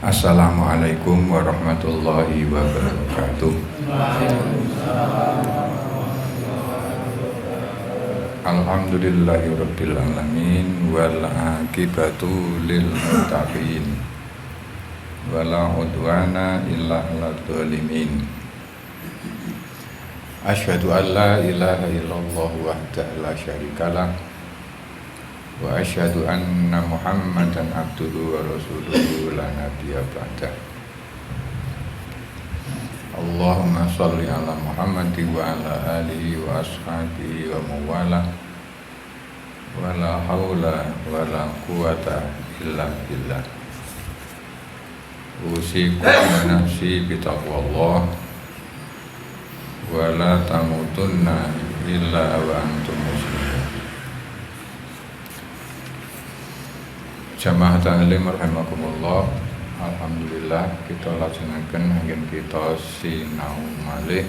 Assalamualaikum warahmatullahi wabarakatuh. Alhamdulillahirabbil alamin wal aqibatu lil muttaqin wala udwana illa 'alal zalimin. Asyhadu an la ilaha illallah wahdahu la syarikalah wa asyhadu anna Muhammadan abduhu wa rasuluhu la nabiyya ba'dah. Allahumma sholli ala Muhammad wa ala alihi wa ashabihi wa mawala wa la haula wa la quwata illa billah. Usikum wa nafsi bitaqwallah wa la tamutunna illa wa antum muslimun. Jamaah ta'lim rahimakumullah. Alhamdulillah kita lajengaken anggen kita sinau malih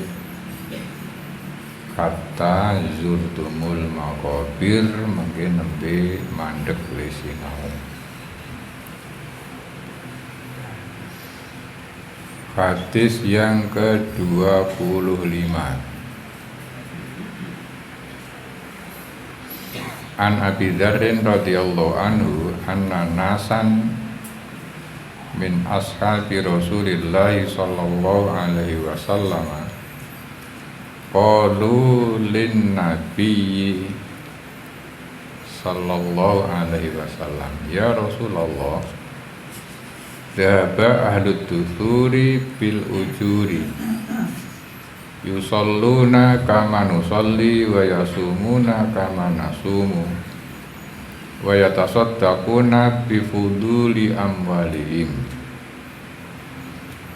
kata zurtumul maqabir mangke nembe mandheg le sinau. Hadis yang ke-25. An Abi Dzarrin radhiyallahu anhu anna nasan min ashabi Rasulillah sallallahu alaihi wasallam qalu lin nabiy sallallahu alaihi wasallam ya Rasulullah dhaba ahlut dusuri bil ujuri yusalluna kama nusalli wa yasumuna kama nasumu wa yatasaddaquna bi fuduli amwalihim.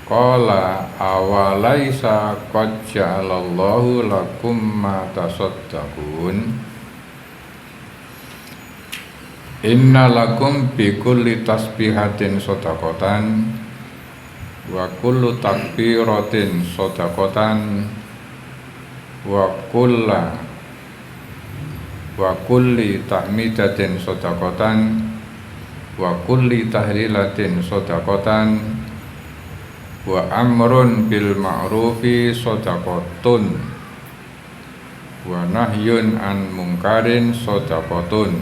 Qala awalaisa qad ja'alallahu lakum ma tasaddaqun. Inna lakum bi kulli tasbihatin shadaqatan wa kullu takbiratin shadaqatan wa kulli tahmidatin shadaqatan wa kulli tahlilatin shadaqatan wa amrun bil ma'rufi shadaqatun wa nahyun an munkarin shadaqatun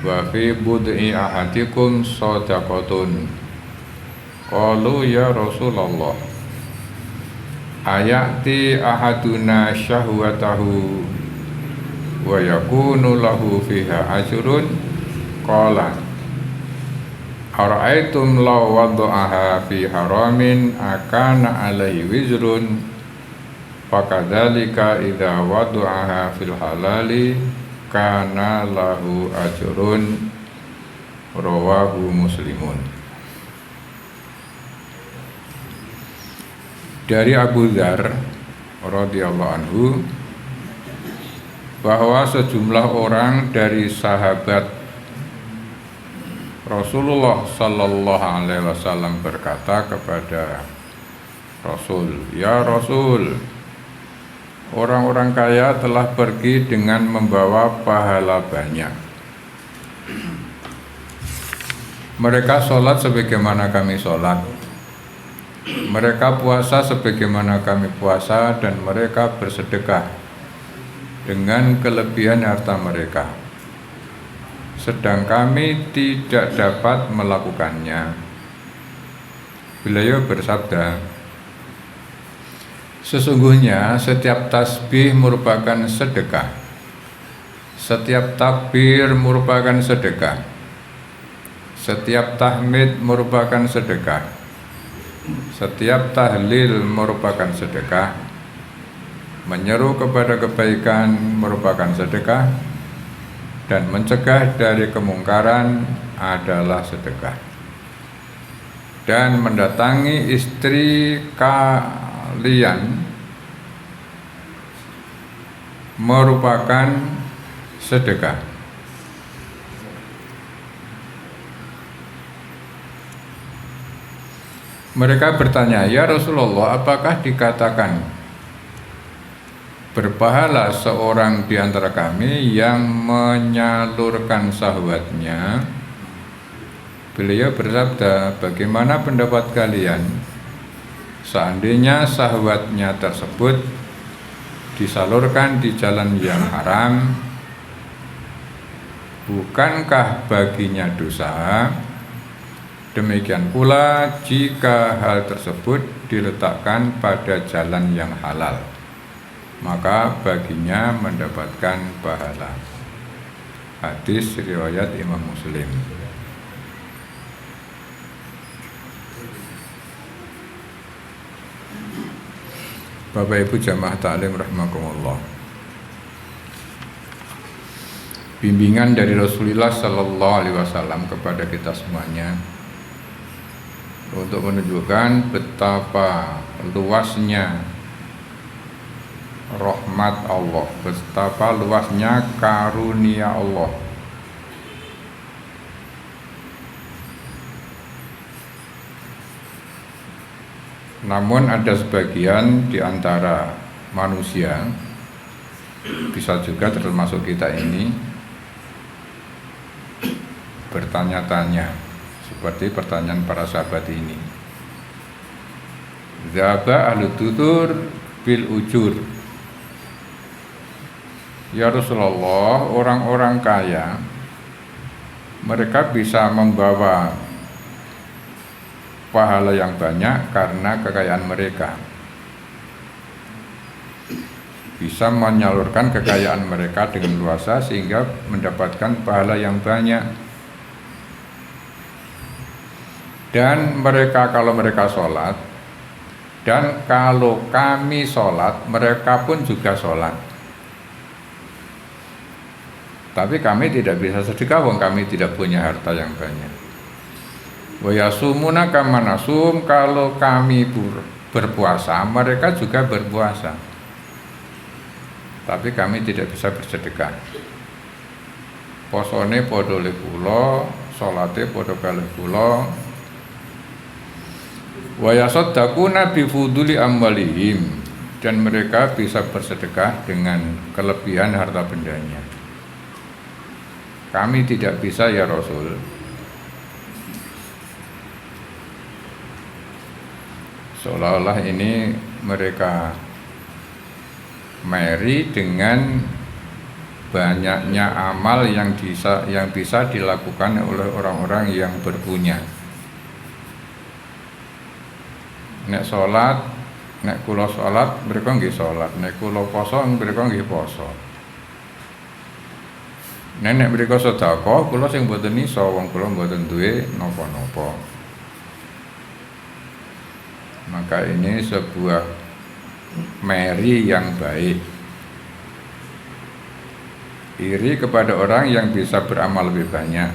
wa fi bud'i ahadikum shadaqatun. Qalu ya Rasulullah ayati ahaduna syahwatahu wa yakunu lahu fiha ajrun. Qala ara'aitum law wada'aha fi haramin akana alaihi wizrun fakadzalika idza wada'aha fil halali kana lahu ajrun. Rawahu Muslimun. Dari Abu Dzar radhiyallahu anhu bahwa sejumlah orang dari sahabat Rasulullah sallallahu alaihi wasallam berkata kepada Rasul, "Ya Rasul, orang-orang kaya telah pergi dengan membawa pahala banyak. Mereka sholat sebagaimana kami sholat. Mereka puasa sebagaimana kami puasa, dan mereka bersedekah dengan kelebihan harta mereka. Sedang kami tidak dapat melakukannya." Beliau bersabda, "Sesungguhnya setiap tasbih merupakan sedekah, setiap takbir merupakan sedekah, setiap tahmid merupakan sedekah, setiap tahlil merupakan sedekah, menyeru kepada kebaikan merupakan sedekah, dan mencegah dari kemungkaran adalah sedekah. Dan mendatangi istri kalian merupakan sedekah." Mereka bertanya, "Ya Rasulullah, apakah dikatakan berpahala seorang di antara kami yang menyalurkan syahwatnya Beliau bersabda, bagaimana pendapat kalian seandainya syahwatnya tersebut disalurkan di jalan yang haram, bukankah baginya dosa? Demikian pula jika hal tersebut diletakkan pada jalan yang halal, maka baginya mendapatkan pahala. Hadis riwayat Imam Muslim. Bapak Ibu jamaah taklim rahimakumullah. Bimbingan dari Rasulullah Sallallahu Alaihi Wasallam kepada kita semuanya untuk menunjukkan betapa luasnya rahmat Allah, betapa luasnya karunia Allah. Namun ada sebagian di antara manusia, bisa juga termasuk kita ini, bertanya-tanya seperti pertanyaan para sahabat ini. Zaba ahlu tutur bil ujur. Ya Rasulullah, orang-orang kaya mereka bisa membawa pahala yang banyak karena kekayaan mereka, bisa menyalurkan kekayaan mereka dengan luasa sehingga mendapatkan pahala yang banyak. Dan mereka kalau mereka sholat, dan kalau kami sholat, mereka pun juga sholat. Tapi kami tidak bisa sedekah, wong kami tidak punya harta yang banyak. Wa yasumuna kama nasum, kalau kami berpuasa, mereka juga berpuasa. Tapi kami tidak bisa bersedekah. Posone padha le kula, salate padha kalih kula. Wa yasaddaquna bi fuduli amwalihim, dan mereka bisa bersedekah dengan kelebihan harta bendanya. Kami tidak bisa ya Rasul. Seolah-olah ini mereka meri dengan banyaknya amal yang bisa dilakukan oleh orang-orang yang berpunya. Nek sholat, nek kula sholat, mereka nggih sholat. Nek kula poso, mereka nggih poso. Nek mereka sedekah, kula sing mboten iso, wong kula mboten duwe napa-napa. Maka ini sebuah meri yang baik. Iri kepada orang yang bisa beramal lebih banyak,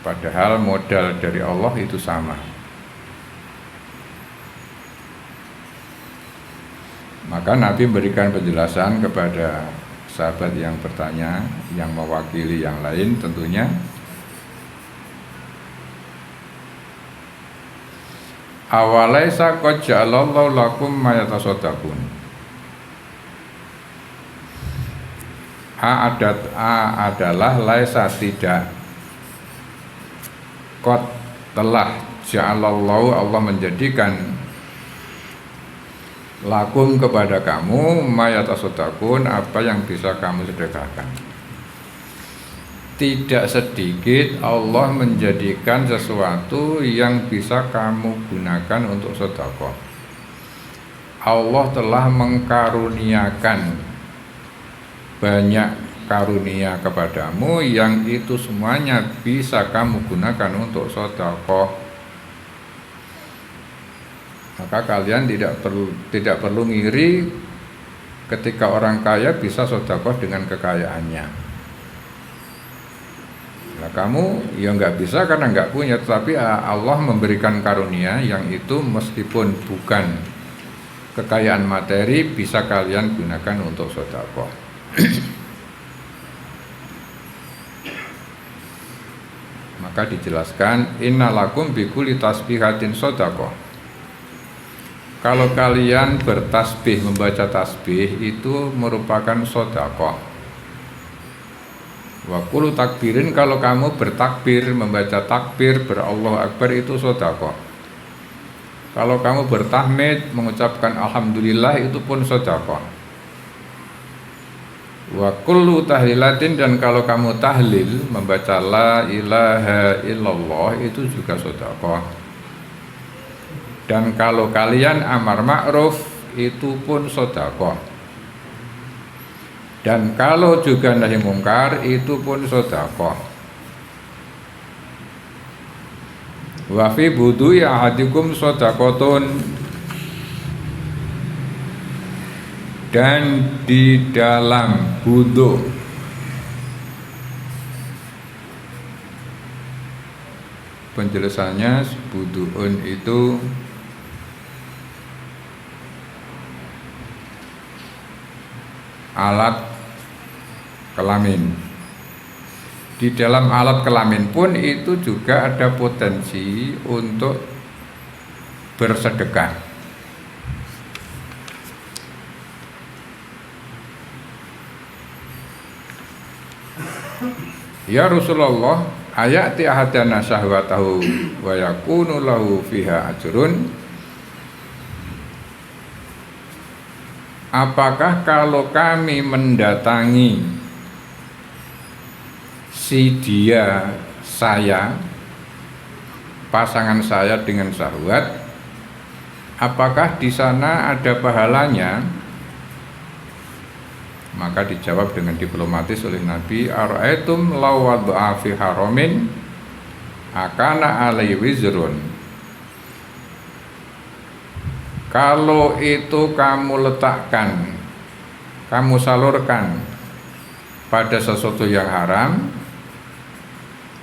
padahal modal dari Allah itu sama. Maka Nabi memberikan penjelasan kepada sahabat yang bertanya, yang mewakili yang lain tentunya. Awalaisa qad ja'alallahu lakum ma yatasaddaqun. Adalah laisa tidak. Qad telah ja'alallahu, Allah menjadikan lakum kepada kamu ma yatasaddaqun, apa yang bisa kamu sedekahkan. Tidak sedikit Allah menjadikan sesuatu yang bisa kamu gunakan untuk sedekah. Allah telah mengkaruniakan banyak karunia kepadamu yang itu semuanya bisa kamu gunakan untuk sedekah. Maka kalian tidak perlu ngiri ketika orang kaya bisa sedekah dengan kekayaannya. Nah, kamu ya nggak bisa karena nggak punya, tapi Allah memberikan karunia yang itu meskipun bukan kekayaan materi bisa kalian gunakan untuk sedekah. Maka dijelaskan innalakum bikulli tasbihatin sedekah. Kalau kalian bertasbih, membaca tasbih itu merupakan sedekah. Wa kullu takbirin, kalau kamu bertakbir, membaca takbir, berallahu akbar itu sedekah. Kalau kamu bertahmid, mengucapkan alhamdulillah itu pun sedekah. Wa kullu tahlilatin, dan kalau kamu tahlil, membaca la ilaha illallah itu juga sedekah. Dan kalau kalian amar ma'ruf itu pun sedekah. Dan kalau juga nahi mungkar itu pun sedekah. Wa fi budui ahadikum sedekatun, dan di dalam wudu, penjelasannya wuduun itu alat kelamin. Di dalam alat kelamin pun itu juga ada potensi untuk bersedekah. Ya Rasulullah, ayati ahadana syahwatahu wa yakunu lahu fiha ajrun. Apakah kalau kami mendatangi si dia, saya, pasangan saya dengan syahwat, apakah di sana ada pahalanya? Maka dijawab dengan diplomatis oleh Nabi, ara'aitum law wad'a fi haramin akana alai wizrun. Kalau itu kamu letakkan, kamu salurkan pada sesuatu yang haram,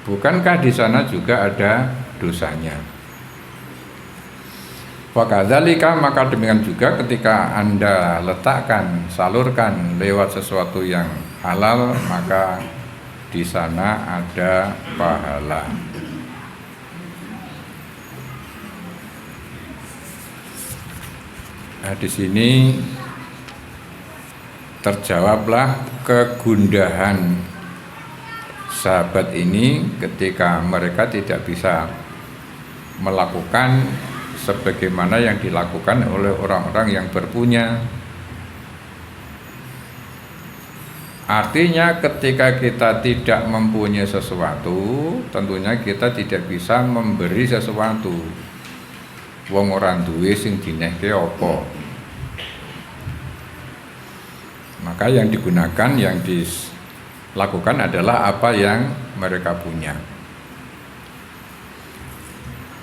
bukankah di sana juga ada dosanya? Wakadzalika, maka demikian juga ketika Anda letakkan, salurkan lewat sesuatu yang halal, maka di sana ada pahala. Nah, di sini terjawablah kegundahan sahabat ini ketika mereka tidak bisa melakukan sebagaimana yang dilakukan oleh orang-orang yang berpunya. Artinya ketika kita tidak mempunyai sesuatu, tentunya kita tidak bisa memberi sesuatu. Wong orang duwe sing dinehke apa? Maka yang digunakan, yang dilakukan adalah apa yang mereka punya.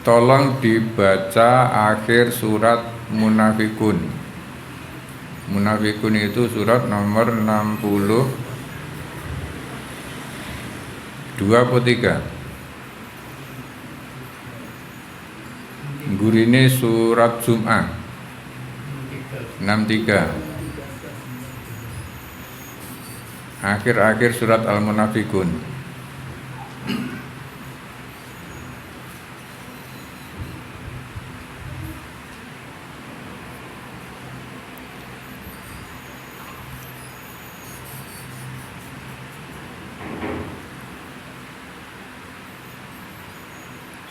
Tolong dibaca akhir surat Munafikun. Munafikun itu surat nomor 62 atau 3. Gurine surat Jum'ah 63. Akhir-akhir surat Al-Munafikun.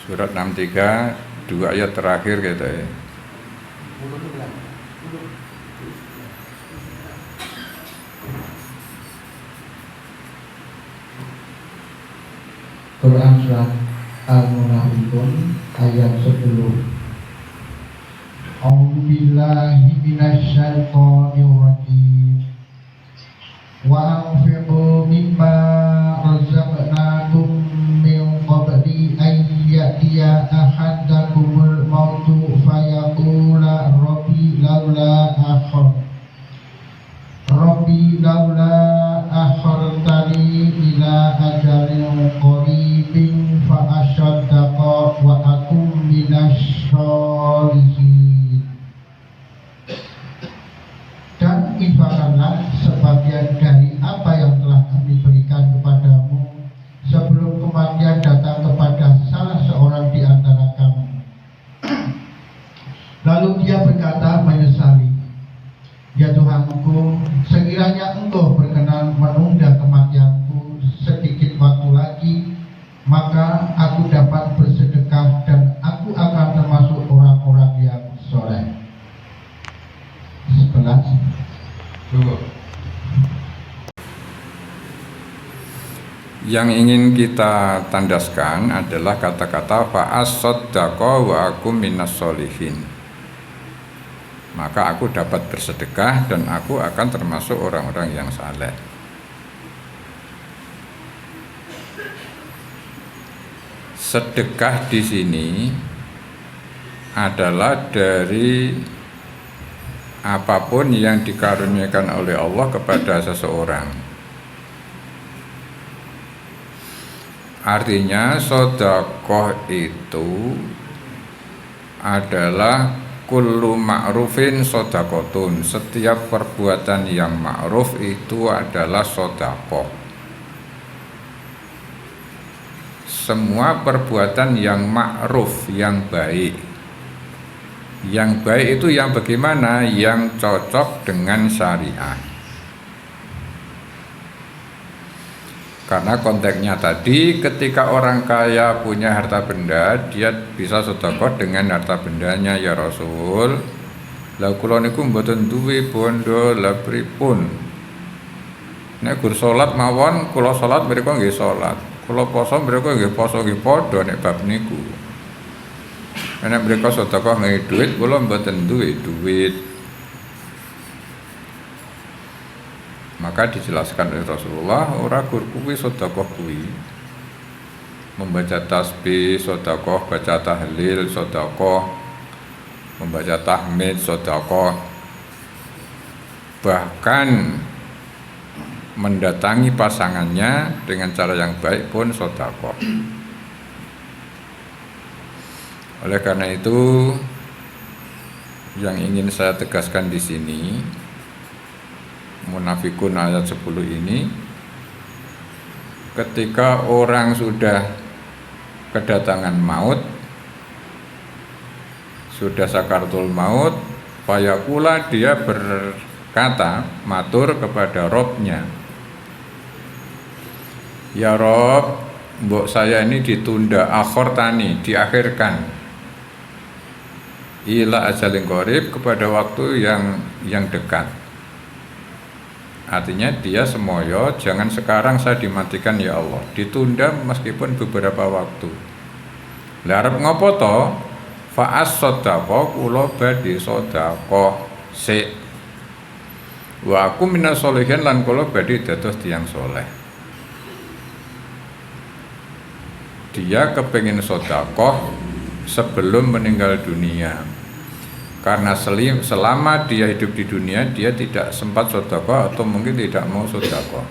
Surat 63, 2 ayat terakhir gitu ya. Quran surat Al-Munafikun ayat 10. A'udzubillahi minasyaitonir rajim. Wa anfiqu mimma razaqnakum min qabli an ya'tiya ahadakumul mautu fayaqula rabbi laula akhartani ila ajalin qaribin fa asaddaqa wa akum minasyolihin. Dan infakkanlah sebagian dari apa yang telah kami berikan kepadamu sebelum kematian datang kepada salah seorang di antara kamu. Lalu dia berkata menyesali, ya Tuhanku, sekiranya Engkau berkenan menunda kematianku sedikit maka aku dapat bersedekah dan aku akan termasuk orang-orang yang soleh. 11. Cukup. Yang ingin kita tandaskan adalah kata-kata fa'as-saddaqa wa aku minas solihin. Maka aku dapat bersedekah dan aku akan termasuk orang-orang yang saleh. Sedekah di sini adalah dari apapun yang dikaruniakan oleh Allah kepada seseorang. Artinya sedekah itu adalah kullu ma'rufin sedekatun. Setiap perbuatan yang ma'ruf itu adalah sedekah. Semua perbuatan yang ma'ruf, yang baik. Yang baik itu yang bagaimana? Yang cocok dengan syariat. Karena konteksnya tadi, ketika orang kaya punya harta benda, dia bisa sedekah dengan harta bendanya. Ya Rasul, la kula niku mboten duwe bondo, la pripun? Nek gur salat mawon, kula salat mriku nggih salat. Kula poso mriku nggih poso nggih padha nek bab niku. Nek mriku sedekah nggih duit, kula mboten duwe duit. Maka dijelaskan oleh Rasulullah, ora gur kuwi sedekah kuwi. Membaca tasbih sedekah, baca tahlil sedekah, membaca tahmid sedekah. Bahkan mendatangi pasangannya dengan cara yang baik pun sedekah. Oleh karena itu, yang ingin saya tegaskan di sini, Munafikun ayat 10 ini, ketika orang sudah kedatangan maut, sudah sakaratul maut, fayaqula, dia berkata, matur kepada Robnya, ya Rob, mbok saya ini ditunda, akhortani, diakhirkan, ila ajalin qarib, kepada waktu yang dekat. Artinya dia semoyo, jangan sekarang saya dimatikan ya Allah, ditunda meskipun beberapa waktu. Lah arep ngopo to? Fa'as sedekah, kula badhe sedekah sik. Wa aku minas sholihin, lan kula badhe dados tiyang saleh. Dia kepengin sedekah sebelum meninggal dunia. Karena selama dia hidup di dunia, dia tidak sempat sedekah atau mungkin tidak mau sedekah.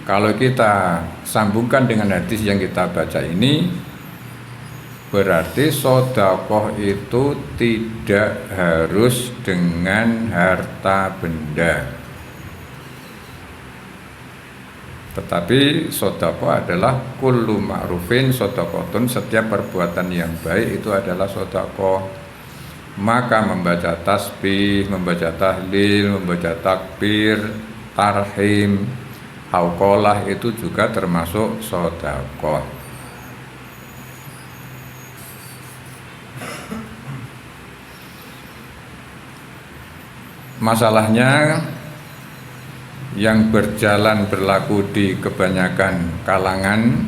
Kalau kita sambungkan dengan hadis yang kita baca ini, berarti sedekah itu tidak harus dengan harta benda. Tetapi sedekah adalah kullu ma'rufin sedekatun, setiap perbuatan yang baik itu adalah sedekah. Maka membaca tasbih, membaca tahlil, membaca takbir, tarhim, hauqalah itu juga termasuk sedekah. Masalahnya yang berlaku di kebanyakan kalangan,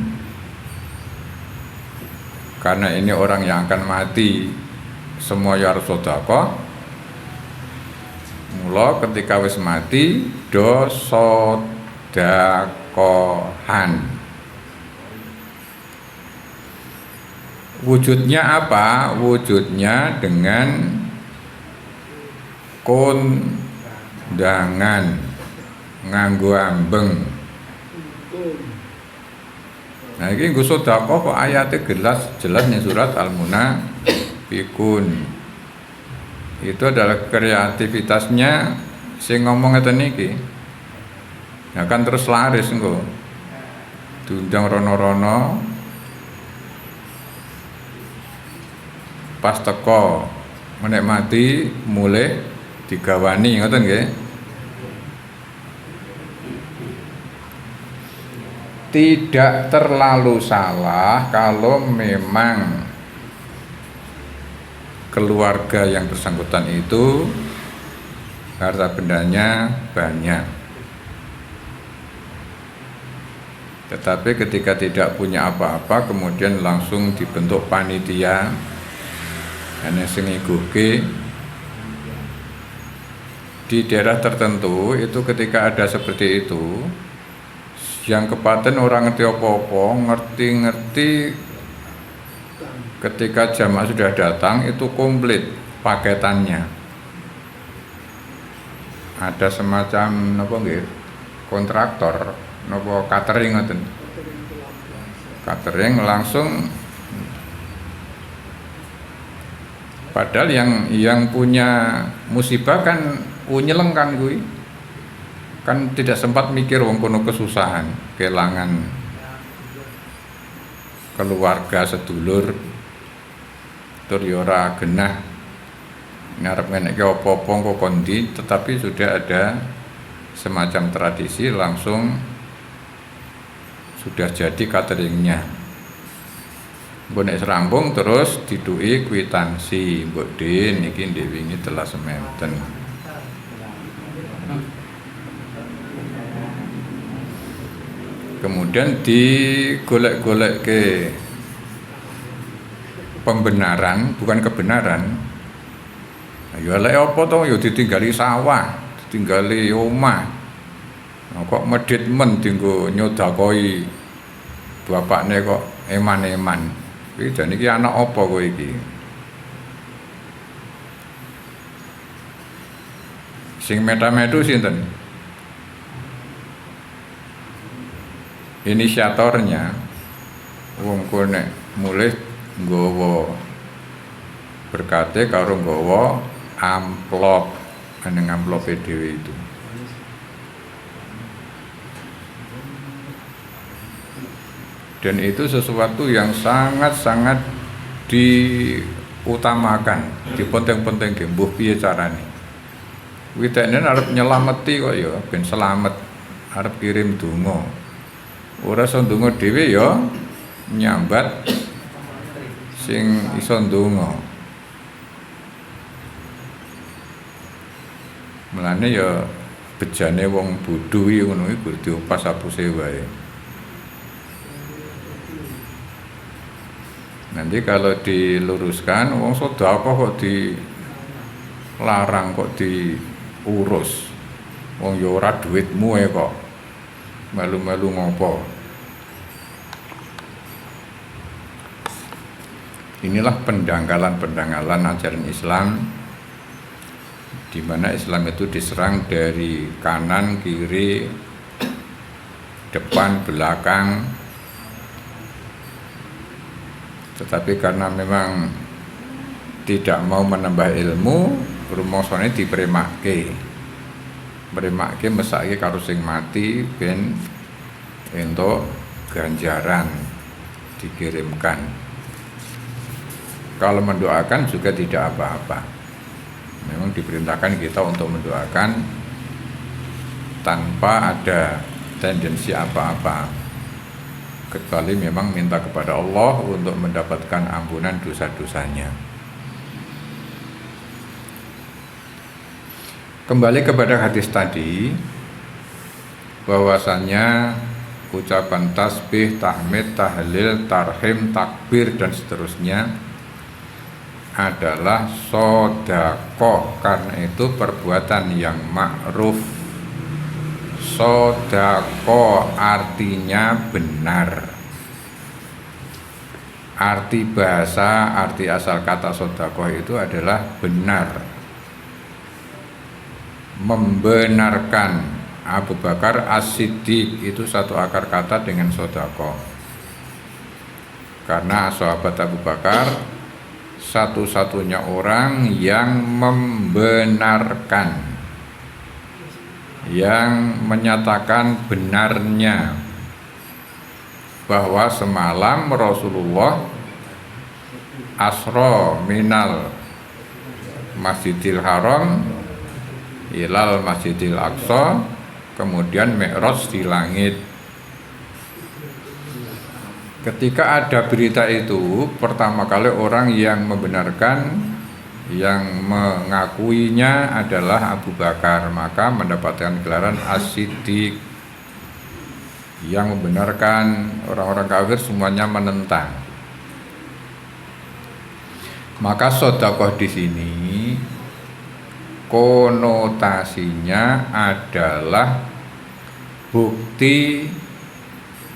karena ini orang yang akan mati semua harus sedekah. Mula ketika wis mati do sedekahan. Wujudnya apa? Wujudnya dengan kondangan, nganggo ambeng. Nah ini nggo sedekah kok ayatnya jelas nih, surat Al-Munafiqun. Itu adalah kreativitasnya sing ngomong ngeten iki. Nah kan terus laris engko. Diundang rono-rono, pas teko menikmati mulai digawani, ngoten nggih. tidak terlalu salah kalau memang keluarga yang bersangkutan itu harta bendanya banyak. Tetapi ketika tidak punya apa-apa kemudian langsung dibentuk panitia ane sing ngiguhke di daerah tertentu itu. Ketika ada seperti itu, yang kepaten orang ngerti apa-apa, ngerti ketika jamaah sudah datang itu komplit paketannya. Ada semacam napa nggih? Kontraktor napa catering ngoten. Catering langsung. Padahal yang punya musibah kan nyeleng kan kuwi. Kan tidak sempat mikir wong kono kesusahan, kelangan keluarga sedulur tur ya ora genah ngarep ngeneke apa-apa kok kondi, tetapi sudah ada semacam tradisi langsung sudah jadi cateringnya. Mbok nek serampung terus diduki kwitansi, mbok Den niki ndek wingi telas sementen. Kemudian digolek-golek ke pembenaran, bukan kebenaran. Ya lek apa to ya ditinggali sawah, ditinggali omah. Nah, kok medhit men dienggo nyodakoi bapakne kok eman-eman. Iki jane iki anak apa kowe iki? Sing meta-metu sinten? Inisiatornya wong kene mulih nggawa berkate karo nggawa amplop nang amplope dhewe itu. Dan itu sesuatu yang sangat-sangat diutamakan, dipenting-pentingke mbuh piye carane. Kuwi teknen arep nyelameti kok ya ben selamat, arep kirim donga. Ora iso ndonga dhewe ya nyambat sing iso ndonga. Mulane ya bejane wong bodho iki ngono iki kudu diopas apuse wae. Nanti kalau diluruskan wong sedekah kok dilarang, kok diurus. Wong ya ora duitmu kok. Melu-melu ngopo. Inilah pendangkalan-pendangkalan ajaran Islam, di mana Islam itu diserang dari kanan, kiri, depan, belakang. Tetapi karena memang tidak mau menambah ilmu, rumusane dipremake. Premake mesake karo sing mati ben entuk ganjaran dikirimkan. Kalau mendoakan juga tidak apa-apa. Memang diperintahkan kita untuk mendoakan tanpa ada tendensi apa-apa. Kecuali memang minta kepada Allah untuk mendapatkan ampunan dosa-dosanya. Kembali kepada hadis tadi, bahwasannya ucapan tasbih, tahmid, tahlil, tarhim, takbir dan seterusnya adalah sedekah, karena itu perbuatan yang ma'ruf. Sedekah artinya benar. Arti bahasa, arti asal kata sedekah itu adalah benar. Membenarkan. Abu Bakar As-Siddiq itu satu akar kata dengan sedekah. Karena sahabat Abu Bakar satu-satunya orang yang membenarkan, yang menyatakan benarnya bahwa semalam Rasulullah asra minal Masjidil Haram ilal Masjidil Aqsa, kemudian mi'raj di langit. Ketika ada berita itu, pertama kali orang yang membenarkan, yang mengakuinya adalah Abu Bakar, maka mendapatkan gelaran As-Siddiq. Yang membenarkan, orang-orang kafir semuanya menentang. Maka sedekah di sini konotasinya adalah bukti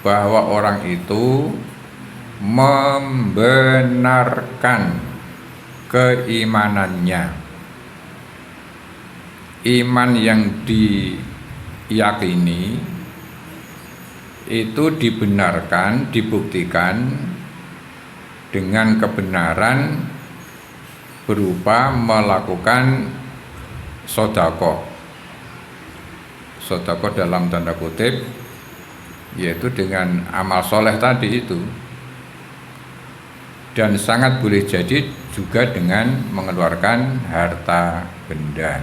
bahwa orang itu membenarkan keimanannya. Iman yang diyakini itu dibenarkan, dibuktikan dengan kebenaran berupa melakukan sedekah. Sedekah dalam tanda kutip yaitu dengan amal soleh tadi itu, dan sangat boleh jadi juga dengan mengeluarkan harta benda.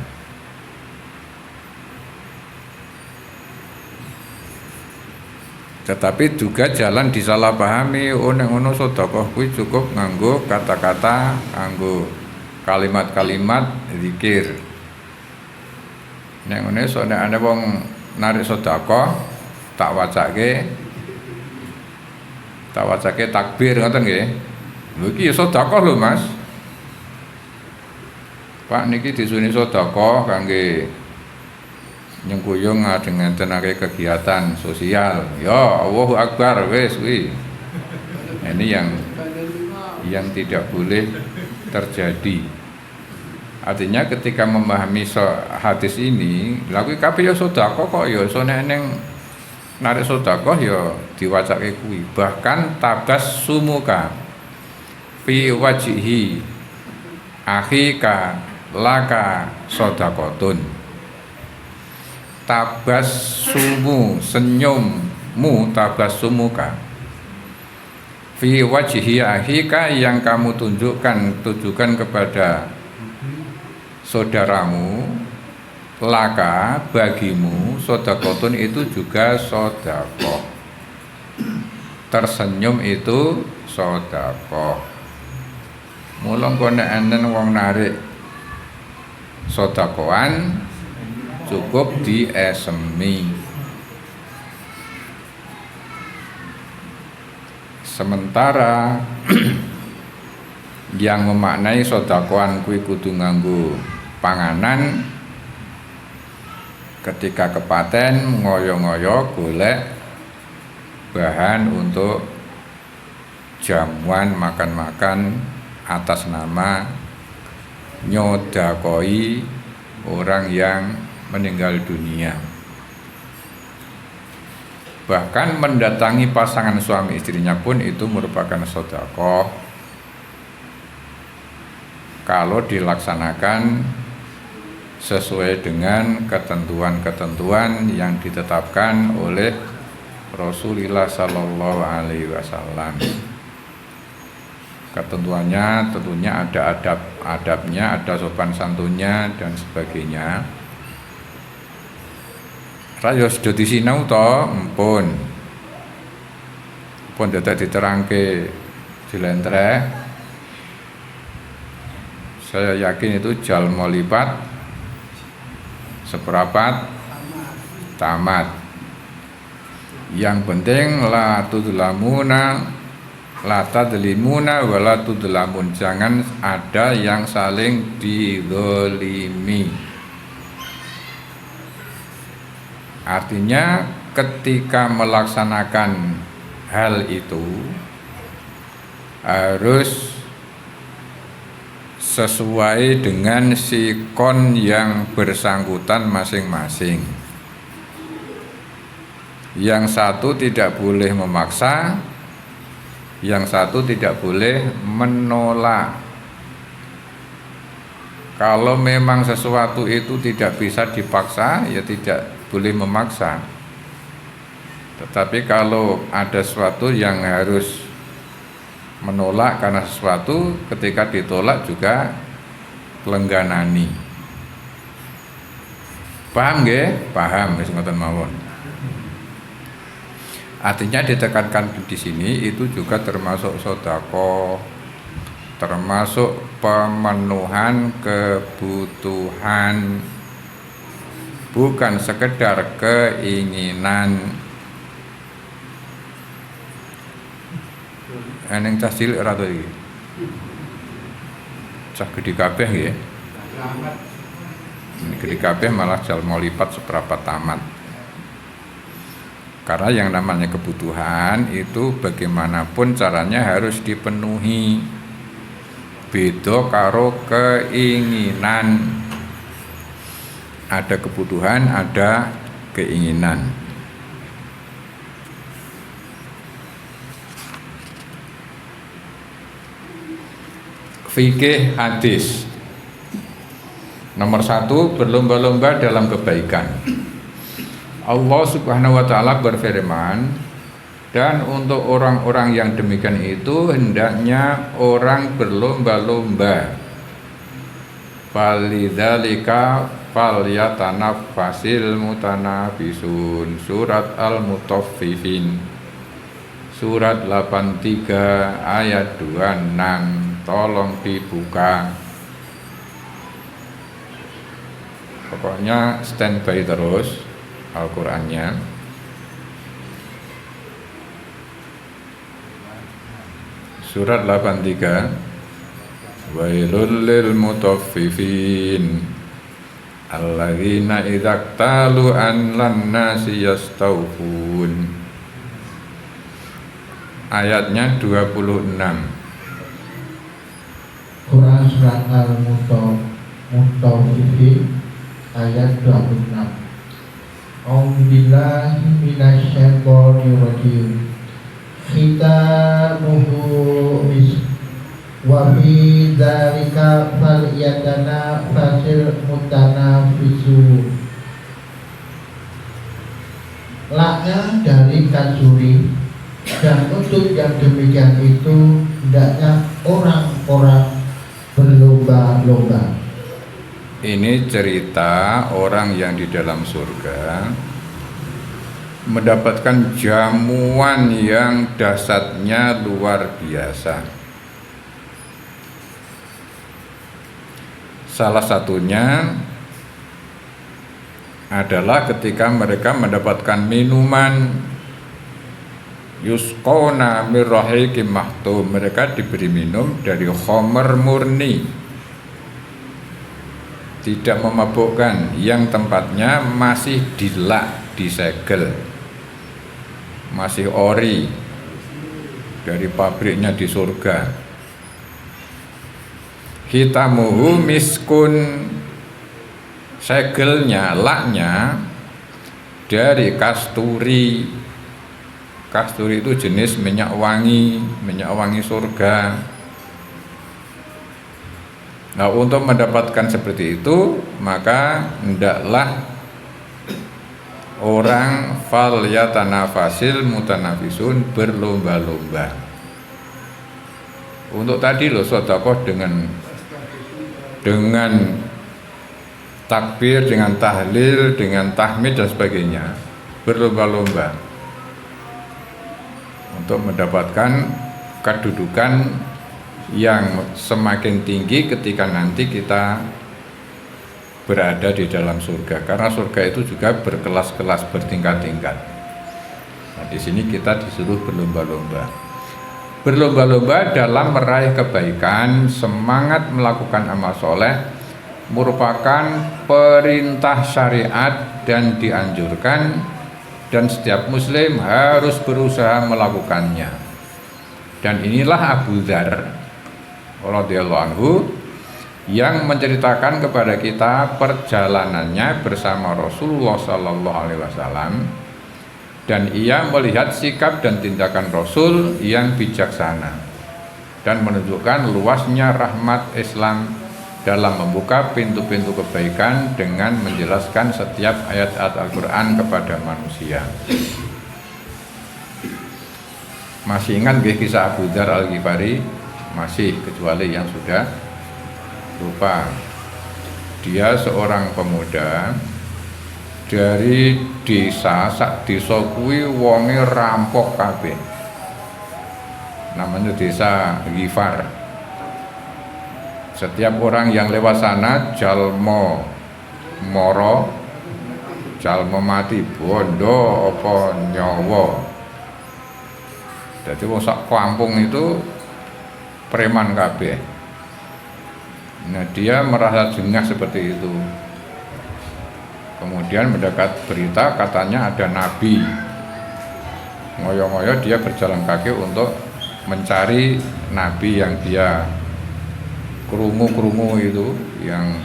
Tetapi juga jalan disalahpahami, neng ono sedekah kuwi cukup nganggo kata-kata, nganggo kalimat-kalimat zikir. Neng ngene sok nek ana wong narik sedekah tak wacake takbir ngoten nggih. Lho iki ya sedekah lho Mas. Pak niki disuni sedekah kangge nyengkuyung dengan tenaga kegiatan sosial. Ya Allahu Akbar wis kuwi. Ini yang tidak boleh terjadi. Artinya ketika memahami hadis ini, laku kabeh ya sedekah kok ya iso neng narik sedekah ya diwacake kuwi. Bahkan tabassumuka fi wajhi akhika laka sedekatun. Tabassumu, senyummu, tabassumuka fi wajhi akhika, yang kamu tujukan kepada saudaramu, laka, bagimu, sedekatun itu juga sedekah. Tersenyum itu sedekah. Mula nek enen wong narik sedekahan cukup diesemi. Sementara yang memaknai sedekahan kuwi kudu nganggo panganan, ketika kepaten ngoyo-ngoyo golek bahan untuk jamuan makan-makan atas nama nyodakoi orang yang meninggal dunia. Bahkan mendatangi pasangan suami istrinya pun itu merupakan sedekah kalau dilaksanakan sesuai dengan ketentuan-ketentuan yang ditetapkan oleh Rasulullah Sallallahu Alaihi Wasallam. Ketentuannya tentunya ada adabnya, ada sopan santunnya dan sebagainya. Raya sudah disinau to, pun dadak diterangke dilentreh. Saya yakin itu jalma lipat seperapat tamat. Yang penting la tudlamuna, la tadlimuna wala tudlamun, jangan ada yang saling dizalimi. Artinya ketika melaksanakan hal itu harus sesuai dengan sikon yang bersangkutan masing-masing. Yang satu tidak boleh memaksa, yang satu tidak boleh menolak. Kalau memang sesuatu itu tidak bisa dipaksa, ya tidak boleh memaksa. Tetapi kalau ada sesuatu yang harus menolak karena sesuatu, ketika ditolak juga lengganani. Paham nggih? Paham wis ngoten mawon. Artinya ditekankan di sini itu juga termasuk sedekah, termasuk pemenuhan kebutuhan, bukan sekedar keinginan. Eneng cah cilik ora to iki. Cah gedhe kabeh nggih. Ini gedhe kabeh malah jalma lipat seprapat tamat. Karena yang namanya kebutuhan itu bagaimanapun caranya harus dipenuhi. Beda karo keinginan. Ada kebutuhan, ada keinginan. Fikih hadis. Nomor 1, berlomba-lomba dalam kebaikan. Allah Subhanahu wa ta'ala berfirman, dan untuk orang-orang yang demikian itu hendaknya orang berlomba-lomba. Falidzalika falyatanaffasil mutanafisun. Surat Al-Mutaffifin, surat 83 ayat 26. Tolong dibuka. Pokoknya standby terus Al-Qur'annya. Surat 83. Wailul lil mutaffifin alladzina idza talu an lan nasi yastawfun. Ayatnya 26. Quran surat Al-Mutaffifin ayat 26. A'udzubillahi minasyaitonir rajim. Khitamuhu wa fi dzalika falyatanafasil mutanafisun. Laknya dari kacuri, dan untuk yang demikian itu hendaknya orang-orang berlomba-lomba. Ini cerita orang yang di dalam surga mendapatkan jamuan yang dahsyatnya luar biasa. Salah satunya adalah ketika mereka mendapatkan minuman yusqona mir rahiqim mahtum. Mereka diberi minum dari khamar murni, tidak memabukkan, yang tempatnya masih dilak, disegel, masih ori dari pabriknya di surga. Hitamuhu miskun, segelnya, laknya dari kasturi. Kasturi itu jenis minyak wangi surga. Nah, untuk mendapatkan seperti itu, maka hendaklah orang falyatanafasil mutanafisun, berlomba-lomba. Untuk tadi loh, sedekah dengan takbir, dengan tahlil, dengan tahmid dan sebagainya, berlomba-lomba untuk mendapatkan kedudukan yang semakin tinggi ketika nanti kita berada di dalam surga. Karena surga itu juga berkelas-kelas, bertingkat-tingkat. Nah, di sini kita disuruh berlomba-lomba. Berlomba-lomba dalam meraih kebaikan, semangat melakukan amal soleh merupakan perintah syariat dan dianjurkan, dan setiap muslim harus berusaha melakukannya. Dan inilah Abu Dzar radhiyallahu anhu yang menceritakan kepada kita perjalanannya bersama Rasulullah sallallahu alaihi wasallam, dan ia melihat sikap dan tindakan Rasul yang bijaksana dan menunjukkan luasnya rahmat Islam dalam membuka pintu-pintu kebaikan dengan menjelaskan setiap ayat-ayat Al-Quran kepada manusia. Masih ingat nggih kisah Abu Dzar Al-Ghifari? Masih, kecuali yang sudah lupa. Dia seorang pemuda dari desa, sak desa kuwi wonge rampok kabeh. Namanya desa Ghifar. Setiap orang yang lewat sana jalma moro, jalma mati bondo apa nyawa. Jadi wong sak kampung itu preman kabeh. Nah, dia merasa jengah seperti itu. Kemudian mendapat berita katanya ada nabi. Ngoyo-ngoyo dia berjalan kaki untuk mencari nabi yang dia kerungu itu, yang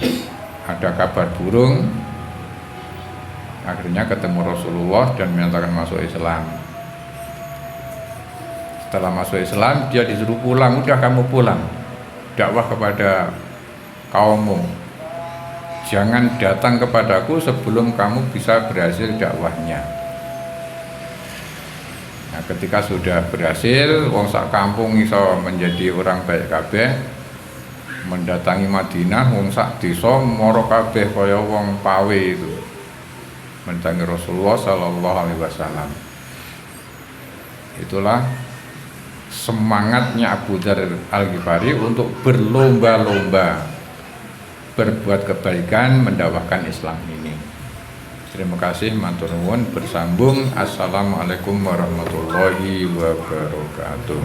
ada kabar burung. Akhirnya ketemu Rasulullah dan menyatakan masuk Islam. Setelah masuk Islam, dia disuruh pulang. Udah, kamu pulang, dakwah kepada kaummu. Jangan datang kepadaku sebelum kamu bisa berhasil dakwahnya. Nah, ketika sudah berhasil, wong sak kampung iso menjadi orang baik kabeh, mendatangi Madinah, wong sak desa moro kabeh kaya wong pawe itu, mendatangi Rasulullah sallallahu alaihi wasallam. Itulah semangatnya Abu Dzar Al-Ghifari untuk berlomba-lomba berbuat kebaikan, mendakwahkan Islam ini. Terima kasih, matur nuwun, bersambung. Assalamualaikum warahmatullahi wabarakatuh.